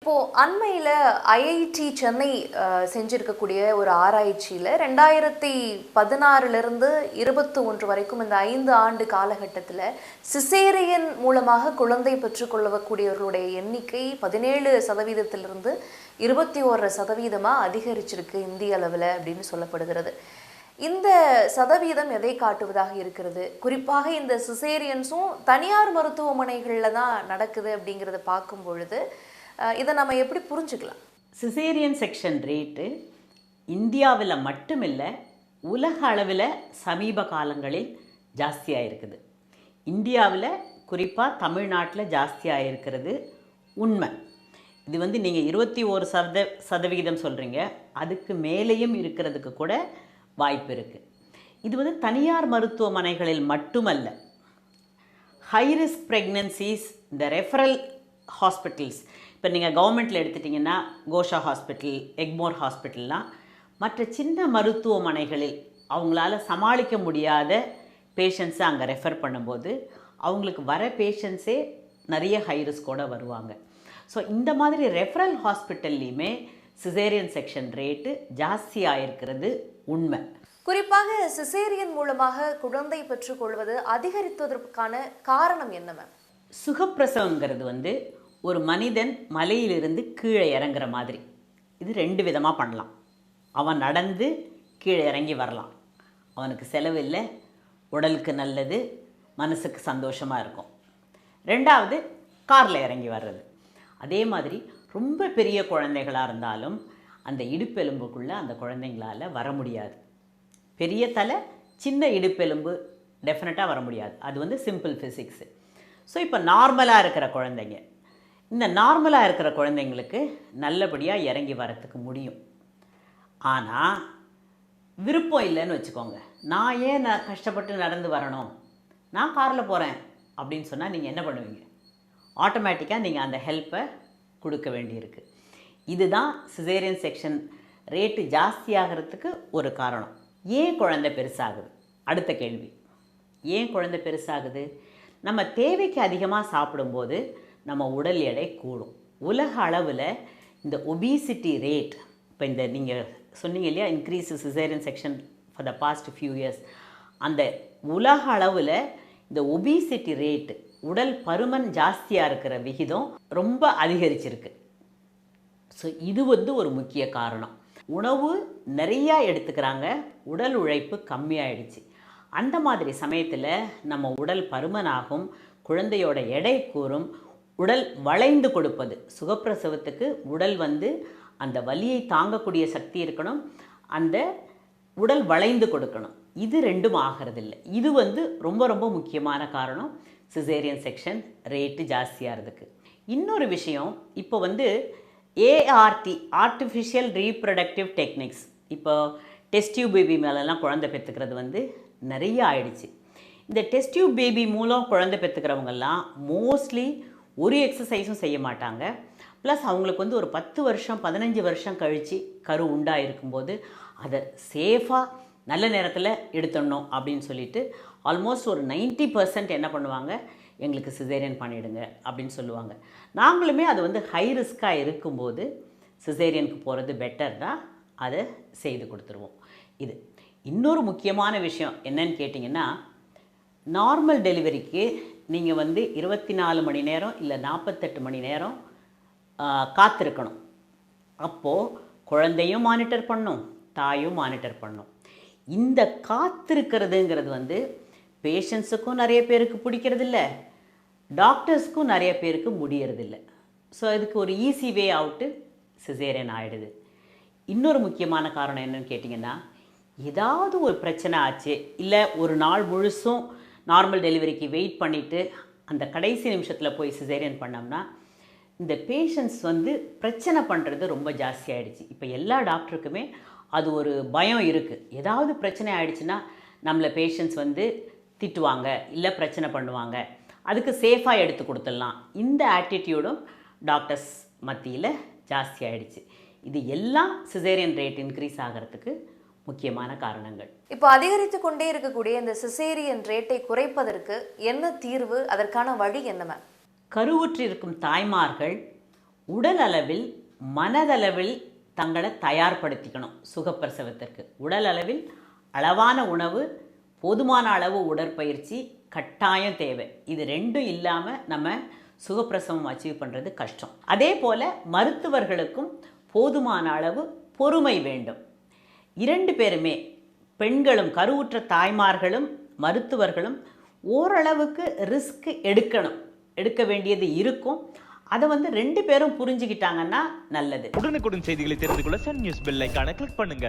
இப்போ அண்மையில் ஐஐடி சென்னை செஞ்சிருக்கக்கூடிய ஒரு ஆராய்ச்சியில் 2016லிருந்து 21 வரைக்கும் இந்த 5 ஆண்டு காலகட்டத்தில் சிசேரியன் மூலமாக குழந்தை பெற்றுக்கொள்ளக்கூடியவர்களுடைய எண்ணிக்கை 17%லிருந்து 21% அதிகரிச்சிருக்கு இந்திய அளவில் அப்படின்னு சொல்லப்படுகிறது. இந்த சதவீதம் எதை காட்டுவதாக இருக்கிறது? குறிப்பாக இந்த சிசேரியன்ஸும் தனியார் மருத்துவமனைகளில் தான் நடக்குது அப்படிங்கிறத பார்க்கும் பொழுது இதை நம்ம எப்படி புரிஞ்சுக்கலாம்? சிசேரியன் செக்ஷன் ரேட்டு இந்தியாவில் மட்டுமில்லை, உலக அளவில் சமீப காலங்களில் ஜாஸ்தியாக இருக்குது. இந்தியாவில் குறிப்பாக தமிழ்நாட்டில் ஜாஸ்தியாக இருக்கிறது உண்மை. இது நீங்கள் 21% சொல்கிறீங்க, அதுக்கு மேலேயும் இருக்கிறதுக்கு கூட வாய்ப்பு இருக்குது. இது தனியார் மருத்துவமனைகளில் மட்டுமல்ல, ஹை ரிஸ்க் ப்ரெக்னன்சிஸ், இந்த ரெஃபரல் ஹாஸ்பிட்டல்ஸ், இப்போ நீங்கள் கவர்மெண்ட்டில் எடுத்துட்டிங்கன்னா கோஷா ஹாஸ்பிட்டல், எக்மோர் ஹாஸ்பிட்டல்லாம் மற்ற சின்ன மருத்துவமனைகளில் அவங்களால சமாளிக்க முடியாத பேஷண்ட்ஸை அங்கே ரெஃபர் பண்ணும்போது அவங்களுக்கு வர பேஷண்ட்ஸே நிறைய ஹை ரிஸ்கோடு வருவாங்க. ஸோ இந்த மாதிரி ரெஃபரல் ஹாஸ்பிட்டல்லையுமே சிசேரியன் செக்ஷன் ரேட்டு ஜாஸ்தியாக இருக்கிறது உண்மை. குறிப்பாக சிசேரியன் மூலமாக குழந்தை பெற்றுக்கொள்வது அதிகரித்ததற்கான காரணம் என்ன மேம்? சுகப்பிரசவங்கிறது ஒரு மனிதன் மலையிலிருந்து கீழே இறங்குற மாதிரி. இது 2 விதமாக பண்ணலாம். அவன் நடந்து கீழே இறங்கி வரலாம், அவனுக்கு செலவில்லை, உடலுக்கு நல்லது, மனசுக்கு சந்தோஷமாக இருக்கும். 2வது காரில் இறங்கி வர்றது. அதே மாதிரி ரொம்ப பெரிய குழந்தைகளாக இருந்தாலும் அந்த இடுப்பெலும்புக்குள்ளே அந்த குழந்தைங்களால் வர முடியாது. பெரிய தலை, சின்ன இடுப்பெலும்பு டெஃபினட்டாக வர முடியாது. அது சிம்பிள் ஃபிசிக்ஸு. ஸோ இப்போ நார்மலாக இருக்கிற குழந்தைங்க, இந்த நார்மலாக இருக்கிற குழந்தைங்களுக்கு நல்லபடியாக இறங்கி வரத்துக்கு முடியும். ஆனால் விருப்பம் இல்லைன்னு வச்சுக்கோங்க, நான் கஷ்டப்பட்டு நடந்து வரணும், நான் காரில் போகிறேன் அப்படின்னு சொன்னால் நீங்கள் என்ன பண்ணுவீங்க? ஆட்டோமேட்டிக்காக நீங்கள் அந்த ஹெல்ப்பை கொடுக்க வேண்டியிருக்கு. இதுதான் சிசேரியன் செக்ஷன் ரேட்டு ஜாஸ்தியாகிறதுக்கு ஒரு காரணம். ஏன் குழந்தை பெருசாகுது? அடுத்த கேள்வி, ஏன் குழந்தை பெருசாகுது? நம்ம தேவைக்கு அதிகமாக சாப்பிடும்போது நம்ம உடல் எடை கூடும். உலக அளவில் இந்த ஒபிசிட்டி ரேட், இப்போ இந்த நீங்கள் சொன்னீங்க இல்லையா, increase caesarean section for the past few years, அந்த உலக அளவில் இந்த ஒபிசிட்டி ரேட்டு, உடல் பருமன் ஜாஸ்தியாக இருக்கிற விகிதம் ரொம்ப அதிகரிச்சிருக்கு. ஸோ இது ஒரு முக்கிய காரணம். உணவு நிறையா எடுத்துக்கிறாங்க, உடல் உழைப்பு கம்மியாயிடுச்சு. அந்த மாதிரி சமயத்தில் நம்ம உடல் பருமனாகும், குழந்தையோட எடை கூறும், உடல் வளைந்து கொடுப்பது. சுகப்பிரசவத்துக்கு உடல் அந்த வலியை தாங்கக்கூடிய சக்தி இருக்கணும், அந்த உடல் வளைந்து கொடுக்கணும். இது 2ம் ஆகிறதில்லை. இது ரொம்ப ரொம்ப முக்கியமான காரணம் சிசேரியன் செக்ஷன் ரேட்டு ஜாஸ்தியாகிறதுக்கு. இன்னொரு விஷயம், இப்போ ஏஆர்டி, ஆர்டிஃபிஷியல் ரீப்ரொடக்டிவ் டெக்னிக்ஸ், இப்போ டெஸ்ட் டியூப் பேபி மேலெல்லாம் குழந்தை பெற்றுக்கிறது நிறைய ஆயிடுச்சு. இந்த டெஸ்ட் டியூப் பேபி மூலம் குழந்தை பெற்றுக்கிறவங்கெல்லாம் மோஸ்ட்லி ஒரு எக்ஸசைஸும் செய்ய மாட்டாங்க. ப்ளஸ் அவங்களுக்கு ஒரு 10 வருஷம் 15 வருஷம் கழித்து கரு உண்டாயிருக்கும்போது அதை சேஃபாக நல்ல நேரத்தில் எடுத்துடணும் அப்படின்னு சொல்லிட்டு ஆல்மோஸ்ட் ஒரு 90% என்ன பண்ணுவாங்க, எங்களுக்கு சிசேரியன் பண்ணிவிடுங்க அப்படின்னு சொல்லுவாங்க. நாங்களுமே அது ஹை ரிஸ்க்காக இருக்கும்போது சிசேரியனுக்கு போகிறது பெட்டர் தான், அதை செய்து கொடுத்துருவோம். இது இன்னொரு முக்கியமான விஷயம் என்னன்னு கேட்டிங்கன்னா, நார்மல் டெலிவரிக்கு நீங்கள் 24 மணி நேரம் இல்லை 48 மணி நேரம் காத்திருக்கணும். அப்போது குழந்தையும் மானிட்டர் பண்ணும், தாயும் மானிட்டர் பண்ணும். இந்த காத்திருக்கிறதுங்கிறது பேஷண்ட்ஸுக்கும் நிறைய பேருக்கு பிடிக்கிறதில்ல, டாக்டர்ஸ்க்கும் நிறைய பேருக்கு முடியறதில்ல. ஸோ இதுக்கு ஒரு ஈஸி வே அவுட்டு சிசேரியன் ஆகிடுது. இன்னொரு முக்கியமான காரணம் என்னன்னு கேட்டிங்கன்னா, ஏதாவது ஒரு பிரச்சனை ஆச்சு, இல்லை ஒரு நாள் முழுசும் நார்மல் டெலிவரிக்கு வெயிட் பண்ணிவிட்டு அந்த கடைசி நிமிஷத்தில் போய் சிசேரியன் பண்ணோம்னா இந்த பேஷண்ட்ஸ் பிரச்சனை பண்ணுறது ரொம்ப ஜாஸ்தி ஆகிடுச்சு. இப்போ எல்லா டாக்டருக்குமே அது ஒரு பயம் இருக்குது. ஏதாவது பிரச்சனை ஆகிடுச்சுன்னா நம்மளை பேஷண்ட்ஸ் திட்டுவாங்க, இல்லை பிரச்சனை பண்ணுவாங்க, அதுக்கு சேஃபாக எடுத்து கொடுத்துடலாம். இந்த ஆட்டிடியூடும் டாக்டர்ஸ் மத்தியில் ஜாஸ்தி ஆகிடுச்சு. இது எல்லாம் சிசேரியன் ரேட் இன்க்ரீஸ் ஆகிறதுக்கு முக்கியமான காரணங்கள். இப்போ அதிகரித்து கொண்டே இருக்கக்கூடிய இந்த சிசேரியன் ரேட்டை குறைப்பதற்கு என்ன தீர்வு? அதற்கான வழி என்ன மேம்? கருவுற்றிருக்கும் தாய்மார்கள் உடல் அளவில் மனதளவில் தங்களை தயார்படுத்திக்கணும் சுகப்பிரசவத்திற்கு. உடல் அளவில் அளவான உணவு, போதுமான அளவு உடற்பயிற்சி கட்டாயம் தேவை. இது ரெண்டும் இல்லாமல் நம்ம சுகப்பிரசவம் அச்சீவ் பண்ணுறது கஷ்டம். அதே போல் மருத்துவர்களுக்கும் போதுமான அளவு பொறுமை வேண்டும். 2 பேருமே, பெண்களும் கருவுற்ற தாய்மார்களும் மருத்துவர்களும் ஓரளவுக்கு ரிஸ்க் எடுக்க வேண்டியது இருக்கும். அதை 2 பேரும் புரிஞ்சுக்கிட்டாங்கன்னா நல்லது. உடனுக்குடன் செய்திகளை தெரிந்து கொள்ள சன் நியூஸ் பெல் ஐகானை கிளிக் பண்ணுங்க.